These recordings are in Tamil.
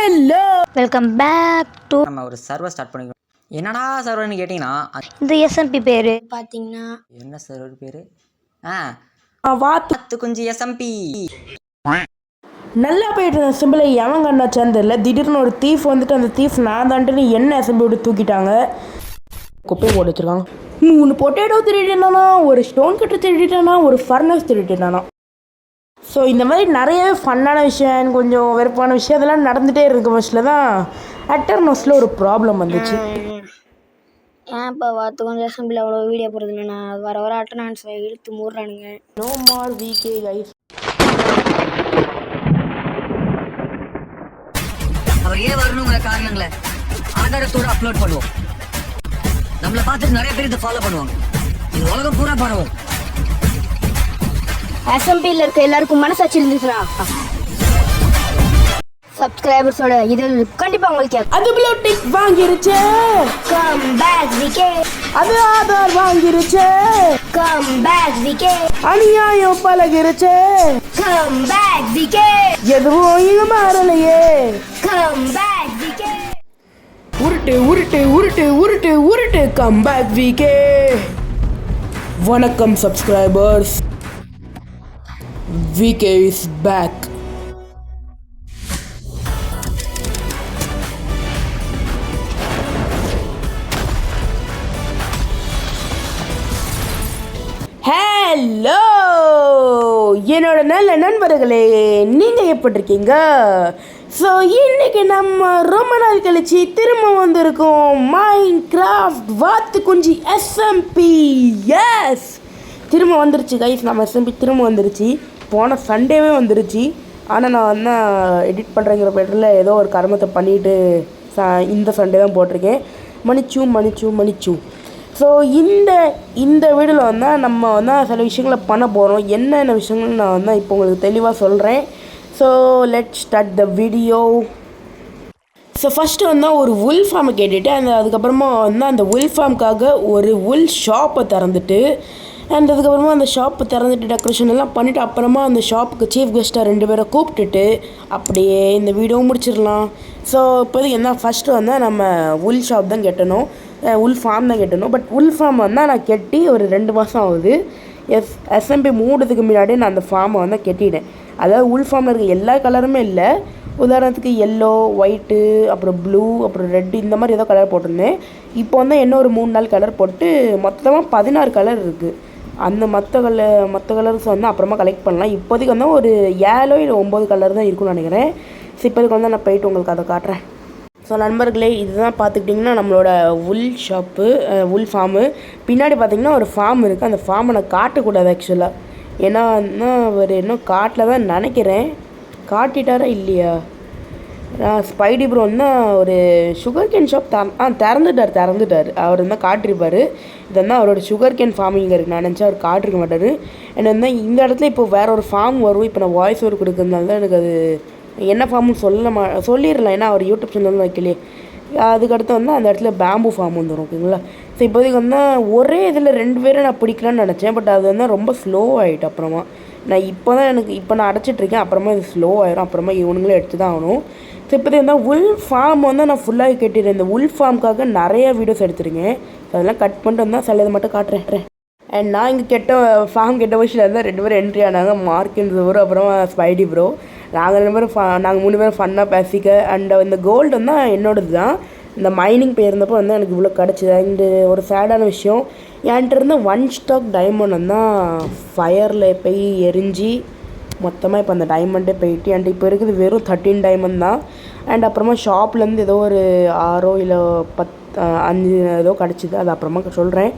ஹலோ வெல்கம் பேக் டு நம்ம ஒரு சர்வர் ஸ்டார்ட் பண்ணிக்கிறோம். என்னடா சர்வர்னு கேட்டிங்கன்னா இந்த எஸ்எம்பி பேர் பார்த்தீங்கன்னா என்ன சர்வர் பேர்? வாத்து குஞ்சு எஸ்எம்பி. நல்லா போயிட்டு இருந்த சிம்பிளை எவன் கண்ணா சேர்ந்தில்ல. திடீர்னு ஒரு தீஃப் வந்துட்டு அந்த தீஃப் நான் தான்ட்டுன்னு என்ன அசம்பி விட்டு தூக்கிட்டாங்க. குப்பையை போட்டு வச்சிருக்காங்க. 3 பொட்டேட்டோ திருடிட்டானா, ஒரு ஸ்டோன் கட்டு திருடிட்டானா, ஒரு ஃபர்னஸ் திருடிட்டானா. ஸோ இந்த மாதிரி நிறைய ஃபன்னான விஷயம், கொஞ்சம் வெறுப்பான விஷயம் அதெல்லாம் நடந்துகிட்டே இருக்க பட்சத்தில் தான் அட்டர்னோஸில் ஒரு ப்ராப்ளம் வந்துச்சு. ஏன் இப்போ வாத்து கொஞ்சம் அசம்பிள் அவ்வளோ வீடியோ போடுறது இல்லைண்ணா, வர வர அட்டர்னன்ஸை இழுத்து மூடுறானுங்க. நோ மார் விகே கைஸ். அவர் ஏன் வரணுங்கிற காரணங்களை ஆதாரத்தோடு அப்லோட் பண்ணுவோம். நம்மளை பார்த்துட்டு நிறைய பேர் இதை ஃபாலோ பண்ணுவாங்க. இது உலகம் பூரா பரவும். அசம்பிளில் இருக்க எல்லாருக்கும் மனசாட்சி இருந்துச்சுன்னா சப்ஸ்கிரைபர்ஸோட இது கண்டிப்பாக உங்களுக்கு அது ப்ளூடிக் வாங்கிருச்சு. Come back VK. அது ஆதார் வாங்கிருச்சு. Come back VK. அநியாயம் பழகிருச்சு. Come back VK. எதுவும் இங்க மாறலையே. Come back VK. உருட்டு உருட்டு உருட்டு உருட்டு உருட்டு கம் பேக் விகே. வணக்கம் subscribers, VK is back. Hello என்னோட நல்ல நண்பர்களே, நீங்கள் எப்படி இருக்கீங்க? ஸோ இன்றைக்கி நம்ம ரொம்ப நாள் கழிச்சு திரும்ப வந்திருக்கோம் மைன்கிராஃப்ட் வாத்து குஞ்சு எஸ்எம்பி. எஸ், திரும்ப வந்துருச்சு கைஸ். நம்ம எஸ்எம்பி திரும்ப வந்துருச்சு. போன சண்டேவே வந்துருச்சு. ஆனால் நான் வந்து எடிட் பண்ணுறங்கிற பேட்டரில் ஏதோ ஒரு கர்மத்தை பண்ணிவிட்டு இந்த சண்டே தான் போட்டிருக்கேன். மன்னிச்சு. ஸோ இந்த வீடியோவில் வந்து நம்ம வந்து சில விஷயங்களை பண்ண போகிறோம். என்னென்ன விஷயங்கள் நான் வந்து இப்போ உங்களுக்கு தெளிவாக சொல்கிறேன். So let's start the video. So first வந்து ஒரு உல் ஃபார்மை கேட்டுட்டு அதுக்கப்புறமா வந்து அந்த உல் ஃபார்முக்காக ஒரு உல் ஷாப்பை திறந்துட்டு அதுக்கப்புறமா அந்த ஷாப்பை திறந்துட்டு டெக்கரேஷன் எல்லாம் பண்ணிவிட்டு அப்புறமா அந்த ஷாப்புக்கு சீஃப் கெஸ்ட்டாக 2 பேரை கூப்பிட்டுட்டு அப்படியே இந்த வீடியோ முடிச்சிடலாம். ஸோ இப்போதைக்கு என்ன ஃபஸ்ட்டு வந்து நம்ம உல் ஷாப் தான் கட்டணும், உல் ஃபார்ம் தான் கட்டணும். பட் உல் ஃபார்ம் வந்து நான் கட்டி ஒரு 2 மாதம் ஆகுது. எஸ்எம்பி மூடுறதுக்கு முன்னாடி நான் அந்த ஃபார்மை வந்து கட்டிட்டேன். அதாவது உல் ஃபார்மில் இருக்க எல்லா கலருமே இல்லை. உதாரணத்துக்கு எல்லோ, ஒயிட்டு, அப்புறம் ப்ளூ, அப்புறம் ரெட்டு, இந்த மாதிரி ஏதோ கலர் போட்டிருந்தேன். இப்போ வந்து என்ன ஒரு 3 நாள் கலர் போட்டு மொத்தமாக 16 கலர் இருக்குது. அந்த மற்ற கலர்ஸ் வந்து அப்புறமா கலெக்ட் பண்ணலாம். இப்போதைக்கு வந்து ஒரு 7 இல்லை 9 கலர் தான் இருக்குன்னு நினைக்கிறேன். ஸோ இப்போதைக்கு வந்து நான் போயிட்டு உங்களுக்கு அதை காட்டுறேன். ஸோ நண்பர்களே, இதுதான் பார்த்துக்கிட்டிங்கன்னா நம்மளோட உல் ஷாப்பு, உல் ஃபார்மு. பின்னாடி பார்த்திங்கன்னா ஒரு ஃபார்ம் இருக்குது. அந்த ஃபார்மை நான் காட்டக்கூடாது ஆக்சுவலாக. ஏன்னா அவர் இன்னும் காட்டில் தான் நினைக்கிறேன். காட்டிட்டாரா இல்லையா? ஸ்பைடி ப்ரோ வந்து ஒரு சுகர் கேன் ஷாப் திறந்துட்டார். அவர் வந்து காட்டிருப்பார். இது வந்து அவரோட சுகர் கேன் ஃபார்மிங் இருக்குது. நான் நினச்சா அவர் காட்டிருக்க மாட்டார். என்ன வந்து இந்த இடத்துல இப்போ வேறு ஒரு ஃபார்ம் வரும். இப்போ நான் வாய்ஸ் ஓவர் கொடுக்குறதுனால தான் எனக்கு அது என்ன ஃபார்ம்னு சொல்லிடலாம். ஏன்னா அவர் யூடியூப் சேனல் வைக்கலையே. அதுக்கடுத்து வந்து அந்த இடத்துல பேம்பு ஃபார்ம் வந்துடும். ஓகேங்களா? ஸோ இப்போதைக்கு வந்து ஒரே இதில் 2 பேரை நான் பிடிக்கலான்னு நினச்சேன். பட் அது வந்து ரொம்ப ஸ்லோ ஆகிட்டு. அப்புறமா நான் இப்போ நான் அடைச்சிட்ருக்கேன். அப்புறமா இது ஸ்லோ ஆகிடும். அப்புறமா இவனுங்களும் எடுத்து தான் ஆகணும். ஸோ இப்போதைக்கு வந்து உல் ஃபார்ம் வந்து நான் ஃபுல்லாக கட்டிடுறேன். இந்த உல் ஃபார்முக்காக நிறைய வீடியோஸ் எடுத்துருக்கேன். அதெல்லாம் கட் பண்ணிட்டு வந்தால் சில இதை மட்டும் காட்டுறேன். அண்ட் நான் இங்கே ஃபார்ம் கெட்ட வயசில் இருந்தால் 2 பேரும் என்ட்ரி ஆனாங்க. மார்க்கின்றவர் அப்புறமா ஸ்பைடி ப்ரோ. நாங்கள் 3 பேரும் ஃபன்னாக பேசிக்க. அண்ட் இந்த கோல்டு வந்து என்னோடது தான். இந்த மைனிங் போயிருந்தப்போ வந்து எனக்கு இவ்வளோ கிடச்சிது. அண்டு ஒரு சேடான விஷயம், என்கிட்ட இருந்த 1 ஸ்டாக் டைமண்ட் தான் ஃபயரில் போய் எரிஞ்சு மொத்தமாக இப்போ அந்த டைமண்டே போயிட்டு அண்ட் இப்போ இருக்குது வெறும் 13 டைமண்ட் தான். அண்ட் அப்புறமா ஷாப்லேருந்து ஏதோ ஒரு 6 இல்லை 5 ஏதோ கிடச்சிது. அது அப்புறமா சொல்கிறேன்.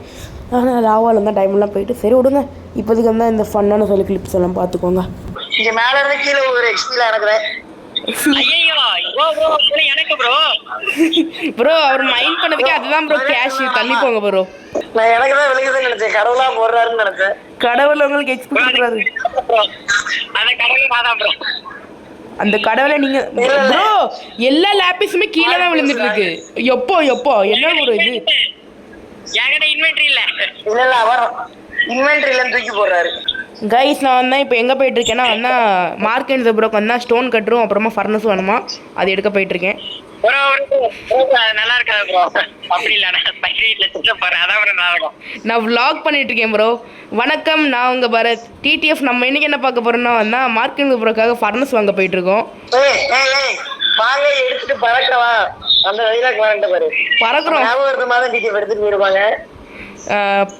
ஆனால் லாவாவில் இருந்தால் டைமண்ட்லாம் போயிட்டு சரி விடுங்க. இப்போதைக்கு வந்து இந்த ஃபன்னான சொல்லி கிளிப்ஸ் எல்லாம் பார்த்துக்கோங்க. இங்க மேல இருந்து கீழே ஒரு எக்ஸ்பீல நடக்குறேன். ப்ரோ அவர் மைண்ட் பண்ணதுக்கே அதுதான் ப்ரோ கேஷ். தள்ளி போங்க ப்ரோ. நான் எனக்கு தான் விளையுதுன்னு நினைச்சேன். கடவுளா போடுறாருன்னு நினைச்சேன். கடவுள் உங்களுக்கு எக்ஸ்பீரியன்ஸ் கொடுக்குறாரு. அந்த கடவுளை நான் ப்ரோ. அந்த கடவுளை நீங்க ப்ரோ எல்லா லேபிஸுமே கீழே தான் விழுந்துட்டு இருக்கு. எப்போ என்ன ஒரு இது என்கிட்ட இன்வென்ட்ரி இல்ல அவர் இன்வென்ட்ரில தூக்கி போடுறாரு. கைஸ் நான் வந்தேன் இப்போ எங்கே போயிட்டுருக்கேன்னா வந்தால் மார்க் அண்ட் ப்ரோக்கு வந்தால் ஸ்டோன் கட்டுரும் அப்புறமா ஃபர்னஸ் வேணுமா அது எடுக்க போயிட்டுருக்கேன். ப்ரோ நல்லா இருக்காது ப்ரோ. அப்படி இல்லை நான் வீட்டில் சின்ன போகிறேன் அதான் ப்ரோ நல்லா இருக்கும். நான் vlog பண்ணிட்டுருக்கேன் ப்ரோ. வணக்கம், நான் உங்கள் பரத். டிடிஎஃப் நம்ம இன்னைக்கு என்ன பார்க்க போகிறோம்னா வந்தால் மார்க் அண்ட் ப்ரோக்காக ஃபர்னஸ் வாங்க போயிட்டுருக்கோம். வாங்க எடுத்துட்டு பறக்கவா அந்த வழியில பாரு பறக்குறோம். மாதம் டிடிஎஃப் எடுத்துட்டு போயிடுவாங்க.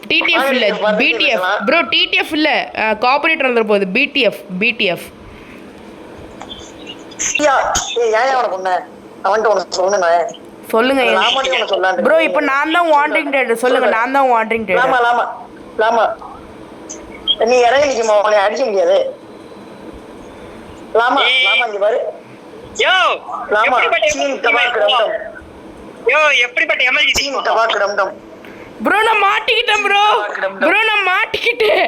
டிடிஎஃப் இல்லை பிடிஎஃப் ப்ரோ. டிடிஎஃப் இல்லை கோஆபரேட்டர் வந்துட போகுது. பிடிஎஃப் சொல்லுங்க ப்ரோ. இப்போ நான் தான் வாண்டரிங் ட்ரேடர். சொல்லுங்க, நான் தான் வாண்டரிங் ட்ரேடர். நீ இறங்கி நிக்குமா உன்னை அடிக்க முடியாது. லாமா லாமா இங்க பாரு. யோ லாமா சீன் டபாக் டம்டம். யோ எப்படிப்பட்ட emergency scene dapog Dumdum. Bro நான் மாட்டிக்கிட்டேன் ப்ரோ. நான் மாட்டிக்கிட்டேன்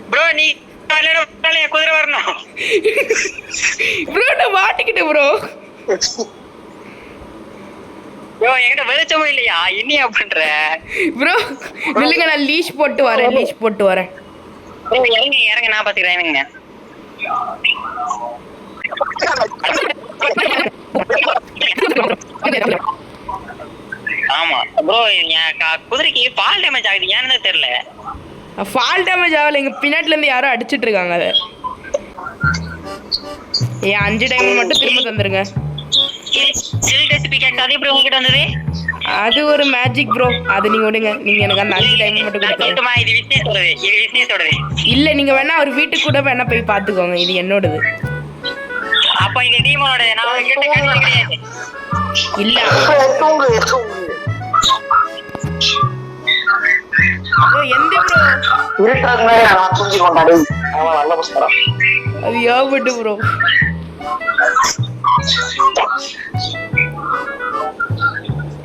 ப்ரோ. நீ காலையில குதிரை வரணும் ப்ரோ. நான் மாட்டிக்கிட்டேன் ப்ரோ. யோ என்கிட்ட வெளிச்சமும் இல்லையா இன்னியா பண்ற ப்ரோ? இல்லைங்க, நான் லீஷ் போட்டு வரேன். ப்ரோ இறங்க நான் பாத்துக்கிறேன். இறங்குங்க. ஆமா ப்ரோ, குதிரைக்கு ஃபால் டேமேஜ் ஆகுது ஏன்னு தெரியல. ஃபால் டேமேஜ் ஆகல, எங்க பின்னாடில இருந்து யாரோ அடிச்சிட்டு இருக்காங்க. அதை 5 டைமண்ட் மட்டும் திரும்ப தந்துருங்க. அது ஒரு மேஜிக் ப்ரோ. அது நீங்க விடுங்க. நீங்க எனக்கு அந்த 5 டைமண்ட் மட்டும் கொடுத்துருங்க. இல்ல நீங்க வேணா அவர் வீட்டுக்கு கூட வேணா போய் பாத்துக்கோங்க. இது என்னோடது. அப்ப இங்க டீமோட நான் கிட்ட கிடையாது. இல்ல ப்ரோ எந்த ப்ரோ இருட்டாங்க நான் தூங்கி கொண்டாடி. அவன் நல்ல புஸ்தகம். அது யாவட்டு ப்ரோ.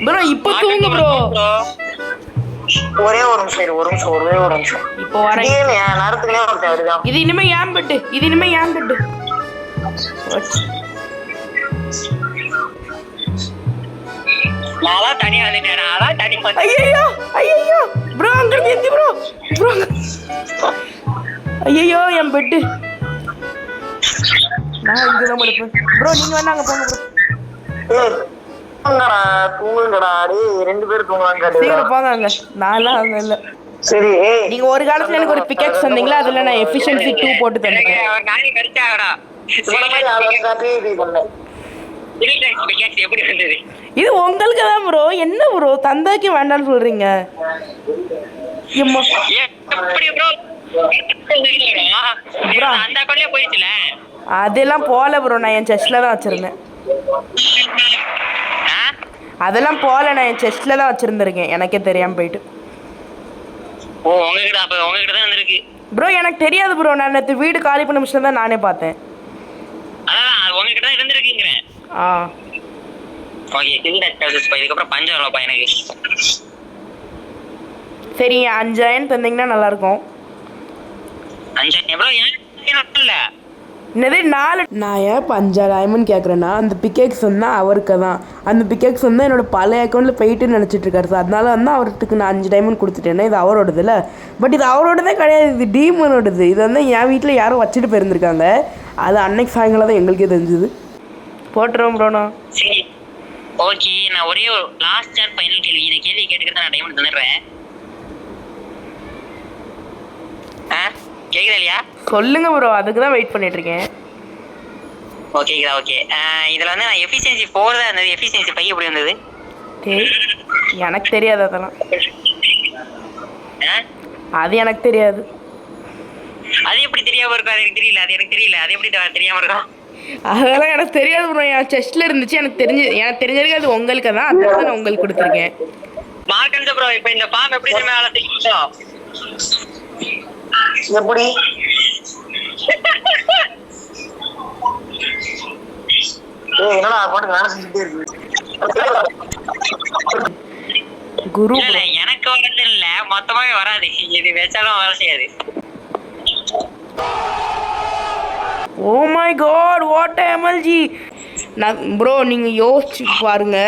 ப்ரோ இப்போ தூங்கு ப்ரோ. ஒரே ஒரு நிமிஷம். இப்போ வரேன். நேரத்துக்குள்ளே ஒருத்தன் வருதான். இது இனிமே ஏன் பெட்டு. நான் தனியா வந்துட்டேன். அதான் தனி ஐயோ ப்ரோ அங்க இருந்து ப்ரோ. ஐயோ என் பெட்டு. நான் இங்க தான் படுப்பேன் ப்ரோ. நீங்க வேணா அங்க போங்க ப்ரோ. தூங்குங்கடா. டேய் 2 பேர் தூங்குவாங்க. சீக்கிரம் போங்க அங்க. நான்லாம் அங்க இல்ல. சரி நீங்க ஒரு காலத்துல எனக்கு ஒரு பிக்கெக்ஸ் தந்தீங்களா, அதுல நான் எஃபிஷியன்சி 2 போட்டு தந்தேன். நானே கரெக்டாடா. இவ்வளவு மாதிரி ஆளை காட்டி இது பண்ணேன். எப்படி வந்தது? இது உங்களுக்கு தான் ப்ரோ. என்ன ப்ரோ தந்தாக்கி வேண்டாம்னு சொல்றீங்க? எப்படி ப்ரோ? அந்த அக்கௌண்ட்லயே போயிடுச்சுல. அதெல்லாம் போல ப்ரோ. நான் என் செஸ்ட்ல தான் வச்சிருந்தேன். அதெல்லாம் போல, நான் என் செஸ்ட்ல தான் வச்சிருந்திருக்கேன். எனக்கே தெரியாம போயிட்டு. ஓ உங்ககிட்ட தான் வந்திருக்கு ப்ரோ. எனக்கு தெரியாது ப்ரோ. நான் நேற்று வீடு காலி பண்ண மிஷின் தான் நானே பார்த்தேன். அதான் உங்ககிட்ட தான் இருந்திருக்கீங்கிறேன். ஓகே இதுக்கப்புறம் பஞ்சம் வரலப்பா எனக்கு. சரி 5000 தந்தீங்கன்னா நல்லா இருக்கும். 5000 எவ்வளோ? இல்லை என்னது 4. நான் ஏன் இப்போ 5000 கேட்குறேன்னா அந்த பிக்கெக்ஸ் வந்து அவருக்கு தான். அந்த பிக்கெக்ஸ் வந்து என்னோட பழைய அக்கௌண்ட்டில் போயிட்டுன்னு நினச்சிட்டு இருக்காரு சார். அதனால வந்து அவருக்கு நான் 5 டைமண்ட் கொடுத்துட்டேன்னா இது அவரோடது இல்லை. பட் இது அவரோடதே கிடையாது. இது டீமனோடது. இது வந்து என் வீட்டில் யாரும் வச்சுட்டு போயிருந்துருக்காங்க. அது அன்னைக்கு சாயங்காலம் தான் எங்களுக்கே தெரிஞ்சுது. போட்டுருவோம் ப்ரோண்ணா. சரி ஓகே. நான் ஒரே ஒரு லாஸ்ட் சார் ஃபைனல் கேள்வி. இந்த கேள்வி கேட்டுக்கிட்டு நான் டைமண்ட் தந்துடுறேன். கேக்குதா இல்லையா? சொல்லுங்க ப்ரோ. அதுக்கு தான் வெயிட் பண்ணிட்டு இருக்கேன். ஓகேங்களா? ஓகே. இதில் வந்து நான் எஃபிஷியன்சி 4 தான் இருந்தது. எஃபிஷியன்சி 5 எப்படி இருந்தது? எனக்கு தெரியாது. அதெல்லாம் அது எனக்கு தெரியாது. அது எப்படி தெரியாம இருக்கும்? அது எனக்கு தெரியல. அது எப்படி தெரியாம இருக்கும்? அதெல்லாம் எனக்கு தெரியாது ப்ரோ. என் செஸ்ட்ல இருந்துச்சு. எனக்கு தெரிஞ்சிருக்கு. அது உங்களுக்கு தான். அதனால நான் உங்களுக்கு கொடுத்துருக்கேன். Market bro. இப்போ இந்த ஃபார்ம் எப்படி நம்ம வேலை செய்யணும்? எப்படி என்னடா போட்டு வேலை செஞ்சுட்டே இருக்கு. குரு இல்ல எனக்கு வரது இல்ல, மொத்தமாவே வராது. இது வச்சாலும் வேலை செய்யாது. Oh my god what MLG. நான் ப்ரோ நீங்கள் யோசிச்சு பாருங்க.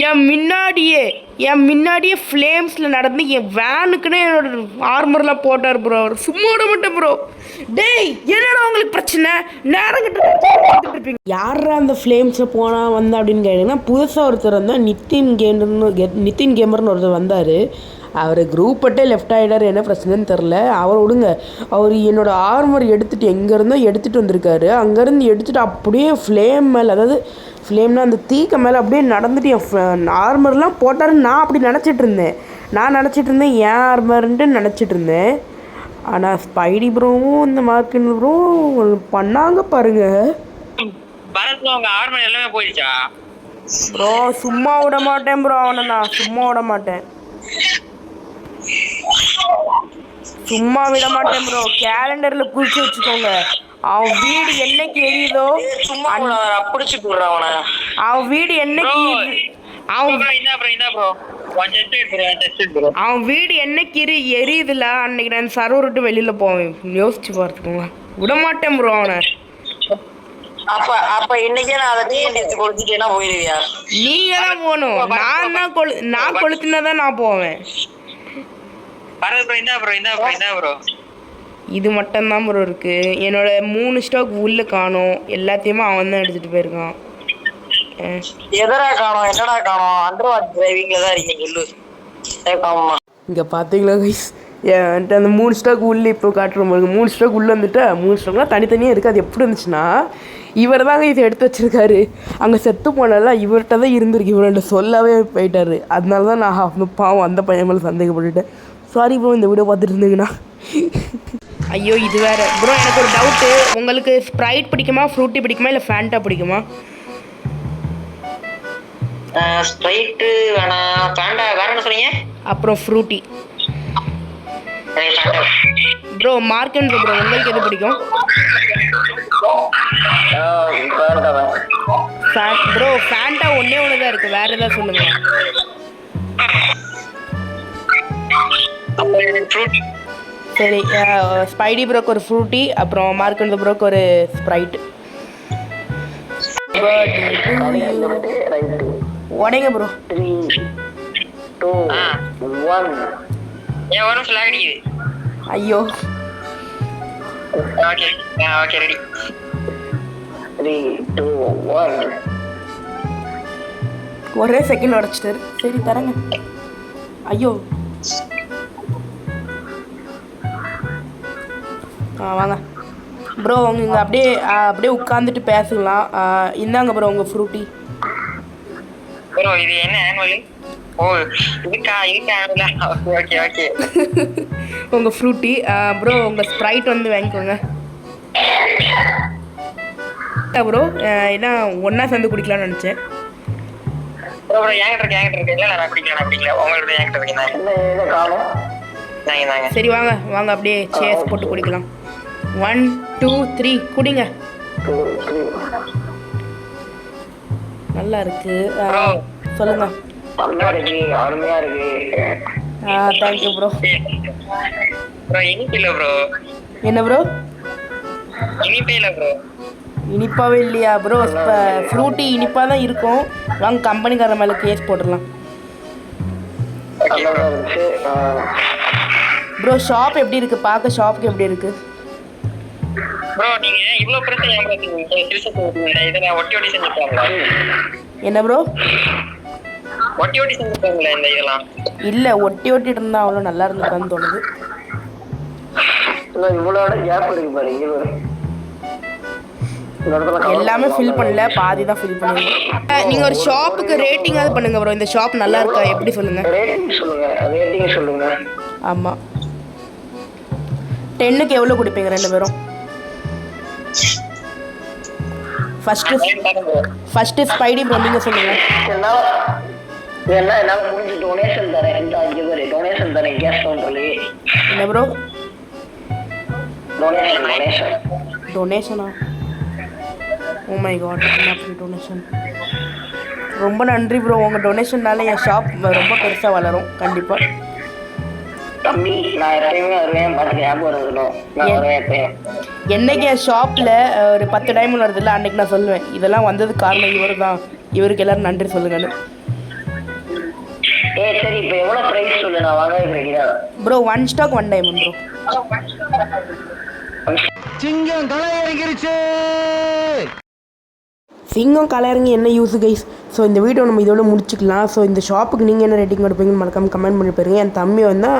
என் முன்னாடியே ஃப்ளேம்ஸில் நடந்து என் வேனுக்குன்னு என்னோட ஆர்மர்லாம் போட்டார் ப்ரோ. அவர் சும்மா விட மாட்டேன் ப்ரோ. டேய் என்னடா உங்களுக்கு பிரச்சனை? நேரம் கிட்ட இருப்பீங்க. யாரா அந்த ஃப்ளேம்ஸில் போனால் வந்தா அப்படின்னு கேட்டிங்கன்னா, புதுசாக ஒருத்தர் வந்தால் நித்தின் கேமர்னு ஒருத்தர் வந்தார். அவர் குரூப்பட்டே லெஃப்ட் ஆகிடார், என்ன பிரச்சனைன்னு தெரில. அவர் விடுங்க, அவர் என்னோடய ஆர்மர் எடுத்துகிட்டு எங்கேருந்தோ எடுத்துகிட்டு வந்திருக்காரு. அங்கேருந்து எடுத்துகிட்டு அப்படியே ஃப்ளேம் மேலே, அதாவது ஃப்ளேம்னா அந்த தீக்க மேலே அப்படியே நடந்துட்டு என் ஆர்மர்லாம் போட்டாருன்னு நான் அப்படி நினச்சிட்டு இருந்தேன். ஏன் ஆர்மர்ன்ட்டு நினச்சிட்டு இருந்தேன். ஆனால் ஸ்பைடி ப்ரோவும் இந்த மார்க்கின் ப்ரோவும் பண்ணாங்க பாருங்க. பரத்ல உங்க ஆர்மர் எல்லாமே போயிடுச்சா ப்ரோ? சும்மா விட மாட்டேன் ப்ரோ, அவனை நான் சும்மா விட மாட்டேன் ப்ரோ. கேலண்டரில் குறிச்சு வச்சுக்கோங்க, அவன் வீடு என்னைக்கு எரியுதோ பிடிச்சி போடுறான் அவன் வீடு என்னைக்கு அவன் வீடு என்னைக்கு எரியுதுல அன்னைக்கு நான் சர்வர் விட்டு வெளியில போவேன். யோசிச்சு பார்த்துக்கோங்க, விட மாட்டேன் ப்ரோ அவனை. அப்ப இன்னைக்கே நான் அதை எடுத்து கொடுத்துட்டேன்னா போயிடுவியா? நீங்க தான் போகணும், நான் கொளுத்தினாதான் நான் போவேன். இது மட்டும்தான் ப்ரோ இருக்கு. என்னோட 3 ஸ்டாக் உள்ள காணோம், எல்லாத்தையுமே அவன் தான் எடுத்துட்டு போயிருக்கான். எதரா காணோம்? என்னடா காணோம்? அண்டர்வாட் டிரைவிங்ல தான் இருக்கீங்க சொல்லு. இங்க பாத்தீங்களா கைஸ், என்கிட்ட அந்த 3 ஸ்டாக் உள்ள இப்போ காட்டுற மாதிரி 3 ஸ்டாக் உள்ள வந்துட்டு 3 ஸ்டாக்லாம் தனித்தனியாக இருக்குது. அது எப்படி இருந்துச்சுன்னா, இவர் தாங்க இதை எடுத்து வச்சிருக்காரு. அங்கே செத்து போனால இவர்கிட்ட தான் இருந்திருக்கு, இவர்கிட்ட சொல்லவே போயிட்டாரு. அதனால தான் நான் பாவம் அந்த பையன் மேலே சந்தேகப்பட்டுட்டேன். சாரி ப்ரோ, இந்த வீடியோ பார்த்துட்டு இருந்தீங்கன்னா. ஐயோ இது வேறு ப்ரோ, எனக்கு ஒரு டவுட்டு. உங்களுக்கு ஸ்ப்ரைட் பிடிக்குமா, ஃப்ரூட்டி பிடிக்குமா, இல்லை ஃபேண்டா பிடிக்குமா? ஸ்ப்ரைட்டு வேணாம், ஃபேண்டா. வேற என்ன சொன்னீங்க? அப்புறம் ஃப்ரூட்டி. ப்ரோ மார்க்கெட் ப்ரோ, உங்களுக்கு எது பிடிக்கும்? ப்ரோ ஃபேண்டா ஒன்றே ஒன்று தான் இருக்குது, வேறு எதாவது சொல்லுங்கள். சரி, ஸ்பைடி ப்ரோக்கு ஒரு ஃப்ரூட்டி, அப்புறம் மார்க்கெட் ப்ரோக்கு ஒரு ஸ்ப்ரைட். உடைங்க ப்ரோ. 3, 2, 1. ஏன் வரும் ஃபிளாக் அடிக்குது? ஐயோ ஓகே ரெடி. 3, 2, 1. ஒரே செகண்ட் உடைச்சிட்டாரு. சரி தரேங்க. ஐயோ வாங்க ப்ரோ, இங்கே அப்படியே உட்காந்துட்டு பேசலாம். இந்தாங்க ப்ரோ உங்கள் ஃப்ரூட்டி. ப்ரோ இது என்ன ஆனுவல்? ஓ இதுக்கா ஆனுவலா? ஓகே உங்கள் ஃப்ரூட்டி. ப்ரோ உங்கள் ஸ்ப்ரைட் வந்து வாங்கிக்கோங்க ப்ரோ. ஏன்னா ஒன்றா சேர்ந்து குடிக்கலாம்னு நினச்சேன். ப்ரோ என்கிட்ட இருக்கு. இல்லை நான் குடிக்கல. உங்களோட என்கிட்ட இருக்கு. சரி வாங்க அப்படியே சேர்ஸ் போட்டு குடிக்கலாம். 1, 2, 3 குடிங்க. நல்லா இருக்கு. சொல்லுங்க. அருமையா இருக்கு. Thank you bro. இனிப்பில்ல ப்ரோ. என்ன ப்ரோ? இனிப்பில்ல ப்ரோ. இனிப்பாவே இல்லையா ப்ரோ? ஃப்ரூட்டி இனிப்பாக தான் இருக்கும். வாங்க கம்பெனிக்கார மேலே கேஸ் போட்டுடலாம். ப்ரோ ஷாப் எப்படி இருக்கு? பார்க்க ஷாப்புக்கு எப்படி இருக்கு ப்ரோ? நீங்க இவ்வளவு பிரச்சனை இதெல்லாம் ஒட்டி செஞ்சுட்டாங்களா? என்ன ப்ரோ? ஒட்டி செஞ்சுட்டாங்களா இந்த இதெல்லாம்? இல்லை, ஒட்டி இருந்தா அவ்வளோ நல்லா இருந்துக்கான்னு தோணுது. எல்லாமே ஃபில் பண்ணல, பாதி தான் ஃபில் பண்ணுங்க. நீங்க ஒரு ஷாப்புக்கு ரேட்டிங்காவது பண்ணுங்க ப்ரோ. இந்த ஷாப் நல்லா இருக்கா எப்படி சொல்லுங்க. ரேட்டிங் சொல்லுங்க. ஆமா, 10க்கு எவ்வளோ கொடுப்பீங்க ரெண்டு பேரும்? ஃபர்ஸ்ட் ஸ்பைடி ப்ரோ நீங்க சொல்லுங்க. என்னால முடிஞ்ச டொனேஷன் தரேன். இந்த 5 பேர் டொனேஷன் தரேன் கேஷ் கவுண்டர்லயே. என்ன ப்ரோ? டொனேஷனா? ஓ மை காட், என்ன ஃப்ரீ டொனேஷன். ரொம்ப நன்றி ப்ரோ, உங்கள் டொனேஷன்னால என் ஷாப் ரொம்ப பெருசாக வளரும் கண்டிப்பாக. தம்பி நான் எப்பயுமே வருவேன், பார்த்து ஞாபகம் வருதுனோ நான் வருவேன் எப்பயும். என்னைக்கு என் ஷாப்பில் ஒரு 10 டைமண்ட் வருதுல்ல, அன்னைக்கு நான் சொல்லுவேன் இதெல்லாம் வந்ததுக்கு காரணம் இவர் தான், இவருக்கு எல்லோரும் நன்றி சொல்லுங்கன்னு. சரி இப்போ எவ்வளோ ப்ரைஸ் சொல்லு, நான் வாங்க ரெடி தான். Bro 1 stock 1 time bro. சிங்கம் களை இறங்கிருச்சு. சிங்கம் கலருங்க என்ன யூஸ் கைஸ். ஸோ இந்த வீடியோ நம்ம இதோட முடிச்சுக்கலாம். ஸோ இந்த ஷாப்புக்கு நீங்கள் என்ன ரேட்டிங் கொடுப்பீங்கன்னு மறக்காம கமெண்ட் பண்ணி போயிருங்க. என் தம்பி வந்து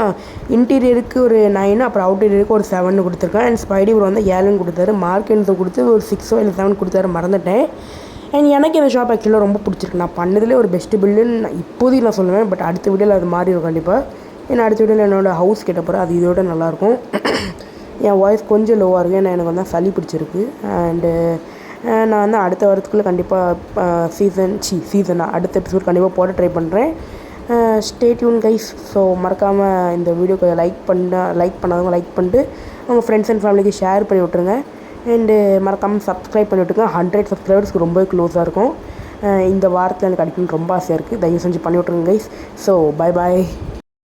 இன்டீரியருக்கு ஒரு 9, அப்புறம் அவுட்டீரியருக்கு ஒரு 7 கொடுத்துருக்கேன். அண்ட் ஸ்பைடி ப்ரோ வந்து 7 கொடுத்தாரு. மார்க்கென்ஸை கொடுத்து ஒரு 6 இல்லை 7 கொடுத்தாரு, மறந்துட்டேன். அண்ட் எனக்கு இந்த ஷாப் ஆக்சுவலாக ரொம்ப பிடிச்சிருக்கு. நான் பண்ணதுலேயே ஒரு பெஸ்ட்டு பில்டுன்னு இப்போதைக்கு நான் சொல்லுவேன். பட் அடுத்த வீடியோவில் அது மாறி இருக்கும் கண்டிப்பாக. ஏன்னா அடுத்த வீடியோவில் என்னோடய ஹவுஸ் கேட்ட போகிறேன், அது இதோட நல்லாயிருக்கும். என் வாய்ஸ் கொஞ்சம் லோவாக இருக்குது, ஏன்னா எனக்கு வந்து சளி பிடிச்சிருக்கு. அண்டு நான் வந்து அடுத்த வாரத்துக்குள்ளே கண்டிப்பாக சீசனாக அடுத்த எபிசோட் கண்டிப்பாக போட ட்ரை பண்ணுறேன். Stay tune guys. ஸோ மறக்காமல் இந்த வீடியோக்கு லைக் பண்ணாதவங்க லைக் பண்ணிட்டு உங்கள் ஃப்ரெண்ட்ஸ் அண்ட் ஃபேமிலிக்கு ஷேர் பண்ணி விட்ருங்க. அண்டு மறக்காமல் சப்ஸ்கிரைப் பண்ணி விட்டுருங்க. 100 சப்ஸ்கிரைபர்ஸ்க்கு ரொம்ப க்ளோஸாக இருக்கும். இந்த வாரத்தில் எனக்கு அடிக்கணும்னு ரொம்ப ஆசையாக இருக்குது. தயவு செஞ்சு பண்ணி விட்ருங்க கைஸ். So bye bye.